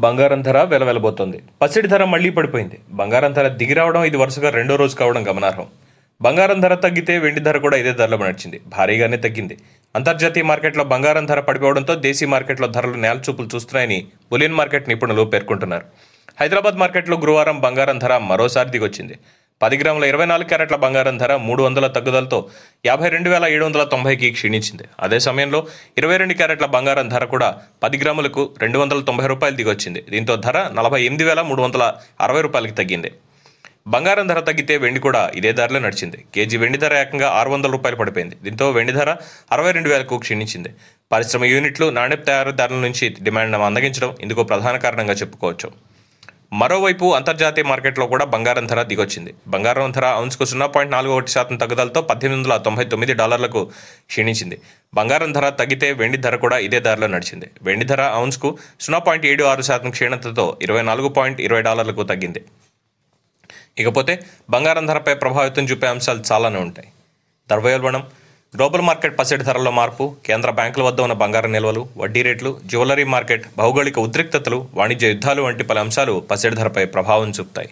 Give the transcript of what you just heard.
బంగారం ధర వెలవెలబోతోంది. పసిడి ధర మళ్లీ పడిపోయింది. బంగారం ధర దిగిరావడం ఇది వరుసగా రెండో రోజు కావడం గమనార్హం. బంగారం ధర తగ్గితే వెండి ధర కూడా ఇదే ధరలో నడిచింది. భారీగానే తగ్గింది. అంతర్జాతీయ మార్కెట్లో బంగారం ధర పడిపోవడంతో దేశీయ మార్కెట్లో ధరలు నేలచూపులు చూస్తున్నాయని బులియన్ మార్కెట్ నిపుణులు పేర్కొంటున్నారు. హైదరాబాద్ మార్కెట్లో గురువారం బంగారం ధర మరోసారి దిగొచ్చింది. 10 గ్రాముల 24 క్యారెట్ల బంగారం ధర 300 తగ్గుదలతో 52,790కి క్షీణించింది. అదే సమయంలో 22 క్యారెట్ల బంగారం ధర కూడా 10 గ్రాములకు 290 రూపాయలు దిగొచ్చింది. దీంతో ధర 48,360 రూపాయలకి తగ్గింది. బంగారం ధర తగ్గితే వెండి కూడా ఇదే ధరలో నడిచింది. కేజీ వెండి ధర ఏకంగా 600 రూపాయలు పడిపోయింది. దీంతో వెండి ధర 62,000కు క్షీణించింది. పరిశ్రమ యూనిట్లు నాణ్యత తయారీదారుల నుంచి డిమాండ్ను మందగించడం ఇందుకు ప్రధాన కారణంగా చెప్పుకోవచ్చు. మరోవైపు అంతర్జాతీయ మార్కెట్లో కూడా బంగారం ధర దిగొచ్చింది. బంగారం ధర ఔన్స్కు 0.41% తగ్గుదలతో $1,890లకు క్షీణించింది. బంగారం ధర తగ్గితే వెండి ధర కూడా ఇదే ధరలో నడిచింది. వెండి ధర ఔన్స్కు 0.76% క్షీణతతో $24.20లకు తగ్గింది. ఇకపోతే బంగారం ధరపై ప్రభావితం చూపే అంశాలు చాలానే ఉంటాయి. ద్రవ్యోల్బణం, గ్లోబల్ మార్కెట్ పసిడి ధరల్లో మార్పు, కేంద్ర బ్యాంకుల వద్ద ఉన్న బంగారం నిల్వలు, వడ్డీ రేట్లు, జ్యువెలరీ మార్కెట్, భౌగోళిక ఉద్రిక్తతలు, వాణిజ్య యుద్ధాలు వంటి పలు అంశాలు పసిడి ధరపై ప్రభావం చూపుతాయి.